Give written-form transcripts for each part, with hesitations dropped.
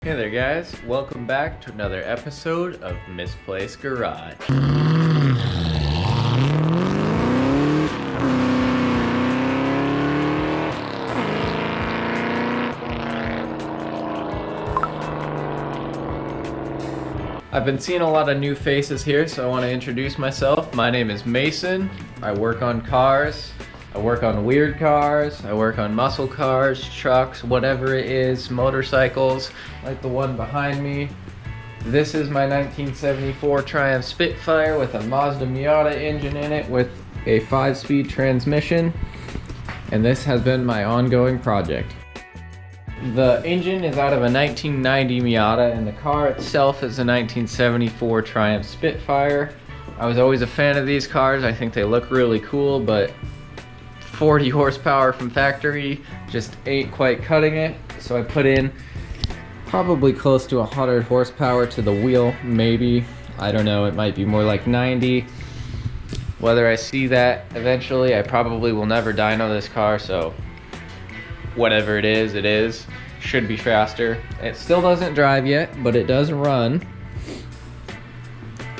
Hey there guys, welcome back to another episode of Misplaced Garage. I've been seeing a lot of new faces here, so I want to introduce myself. My name is Mason. I work on cars. I work on weird cars, I work on muscle cars, trucks, whatever it is, motorcycles, like the one behind me. This is my 1974 Triumph Spitfire with a Mazda Miata engine in it with a 5-speed transmission. And this has been my ongoing project. The engine is out of a 1990 Miata and the car itself is a 1974 Triumph Spitfire. I was always a fan of these cars. I think they look really cool, but 40 horsepower from factory just ain't quite cutting it, so I put in probably close to 100 horsepower to the wheel, maybe. I don't know, it might be more like 90. Whether I see that eventually, I probably will never dyno this car, so whatever it is, it is. Should be faster. It still doesn't drive yet, but it does run.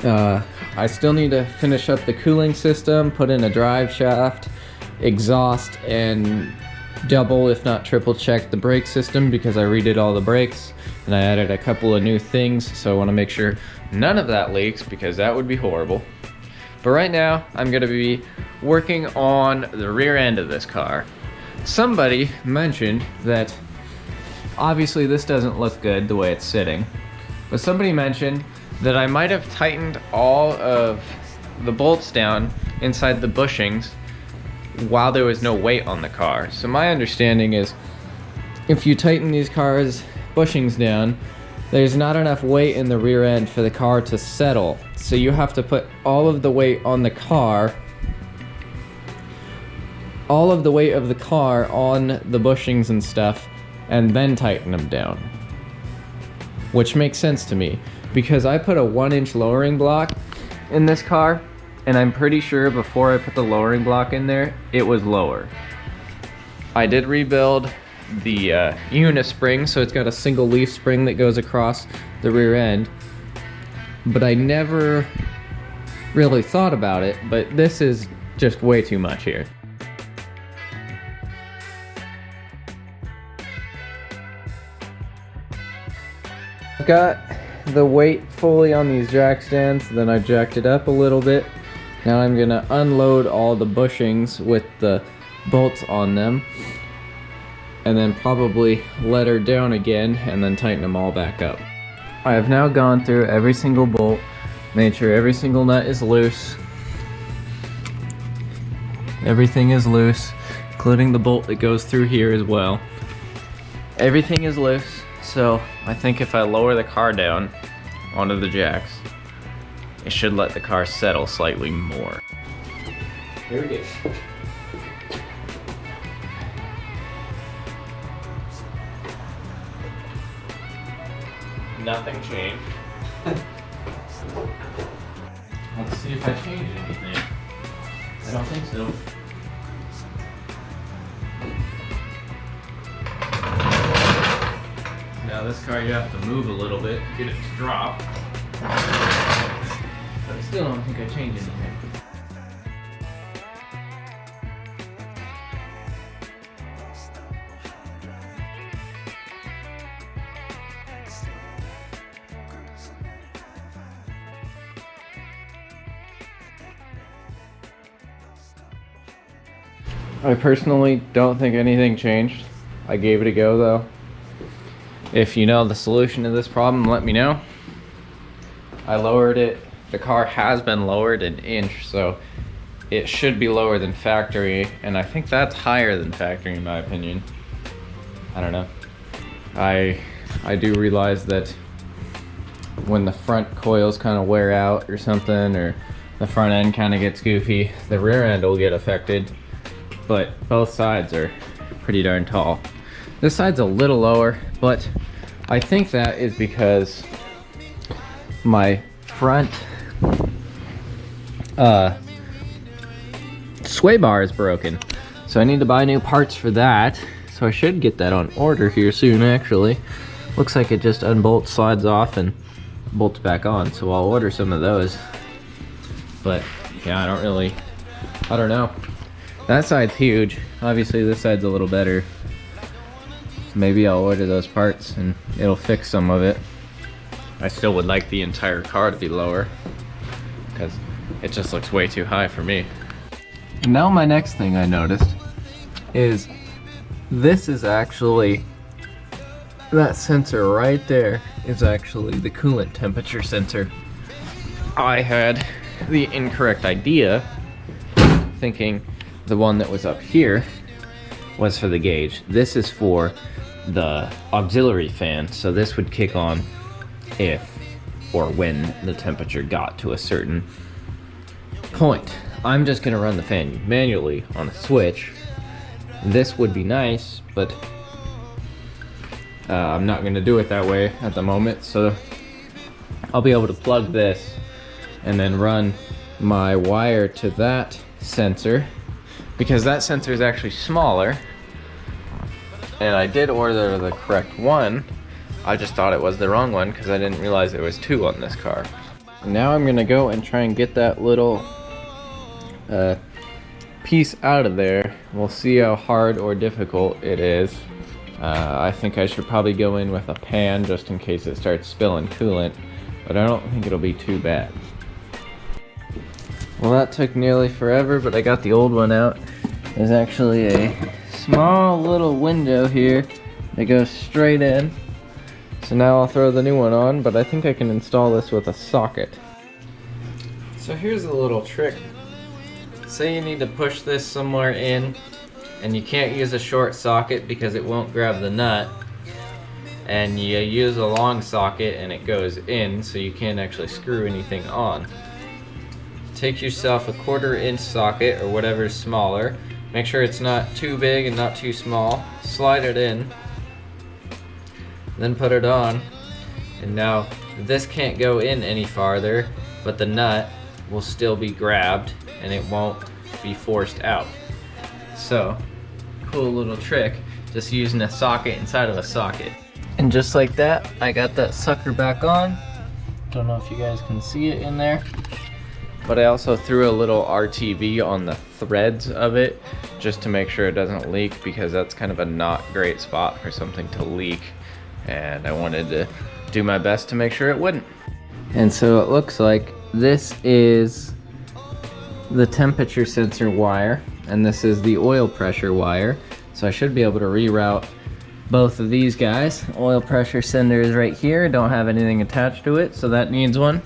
I still need to finish up the cooling system, put in a drive shaft, exhaust, and double if not triple check the brake system because I redid all the brakes and I added a couple of new things, so I want to make sure none of that leaks because that would be horrible. But right now I'm going to be working on the rear end of this car. Somebody mentioned that obviously this doesn't look good the way it's sitting, but somebody mentioned that I might have tightened all of the bolts down inside the bushings while there was no weight on the car. So my understanding is if you tighten these cars' bushings down, there's not enough weight in the rear end for the car to settle. So you have to put all of the weight on the car, all of the weight of the car on the bushings and stuff, and then tighten them down. Which makes sense to me because I put a 1-inch lowering block in this car, and I'm pretty sure before I put the lowering block in there, it was lower. I did rebuild the unispring, so it's got a single leaf spring that goes across the rear end, but I never really thought about it, but this is just way too much here. I've got the weight fully on these jack stands, then I jacked it up a little bit. Now I'm gonna unload all the bushings with the bolts on them and then probably let her down again and then tighten them all back up. I have now gone through every single bolt, made sure every single nut is loose. Everything is loose, including the bolt that goes through here as well. Everything is loose, so I think if I lower the car down onto the jacks, it should let the car settle slightly more. Here we go. Nothing changed. Let's see if I changed anything. I don't think so. Now this car you have to move a little bit to get it to drop. But I still don't think I changed anything. I personally don't think anything changed. I gave it a go though. If you know the solution to this problem, let me know. I lowered it. The car has been lowered 1 inch, so it should be lower than factory, and I think that's higher than factory in my opinion. I don't know. I do realize that when the front coils kind of wear out or something, or the front end kind of gets goofy, the rear end will get affected, but both sides are pretty darn tall. This side's a little lower, but I think that is because my front sway bar is broken. So I need to buy new parts for that. So I should get that on order here soon actually. looks like it just unbolts, slides off, and bolts back on. So I'll order some of those. But yeah, I don't know. That side's huge. Obviously this side's a little better. Maybe I'll order those parts and it'll fix some of it. I still would like the entire car to be lower because it just looks way too high for me. And now my next thing I noticed is this is actually, that sensor right there is actually the coolant temperature sensor. I had the incorrect idea, thinking the one that was up here was for the gauge. This is for the auxiliary fan, so this would kick on if or when the temperature got to a certain point. I'm just gonna run the fan manually on a switch. This would be nice, but I'm not gonna do it that way at the moment, so I'll be able to plug this and then run my wire to that sensor, because that sensor is actually smaller, and I did order the correct one. I just thought it was the wrong one because I didn't realize there was two on this car. Now I'm gonna go and try and get that little piece out of there. We'll see how hard or difficult it is. I think I should probably go in with a pan just in case it starts spilling coolant, but I don't think it'll be too bad. Well, that took nearly forever, but I got the old one out. There's actually a small little window here that goes straight in. So now I'll throw the new one on, but I think I can install this with a socket. So here's a little trick. Say you need to push this somewhere in, and you can't use a short socket because it won't grab the nut, and you use a long socket and it goes in, so you can't actually screw anything on. Take yourself a 1/4 inch socket or whatever is smaller. Make sure it's not too big and not too small. Slide it in, then put it on, and now this can't go in any farther, but the nut will still be grabbed and it won't be forced out. So, cool little trick, just using a socket inside of a socket. And just like that, I got that sucker back on. Don't know if you guys can see it in there, but I also threw a little RTV on the threads of it just to make sure it doesn't leak, because that's kind of a not great spot for something to leak, and I wanted to do my best to make sure it wouldn't. And so it looks like this is the temperature sensor wire, and this is the oil pressure wire. So I should be able to reroute both of these guys. Oil pressure sender is right here, don't have anything attached to it, so that needs one.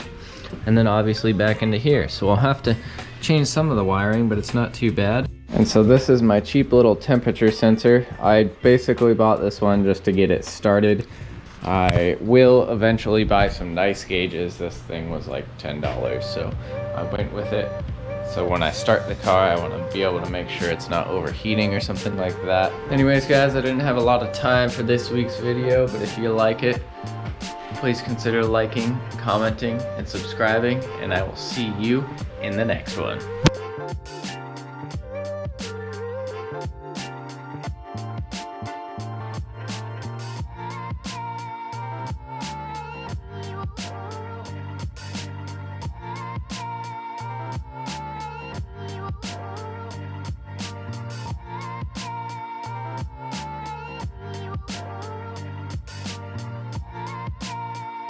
And then obviously back into here. So I'll have to change some of the wiring, but it's not too bad. And so this is my cheap little temperature sensor. I basically bought this one just to get it started. I will eventually buy some nice gauges. This thing was like $10, so I went with it. So when I start the car, I want to be able to make sure it's not overheating or something like that. Anyways guys, I didn't have a lot of time for this week's video, but if you like it, please consider liking, commenting, and subscribing, and I will see you in the next one.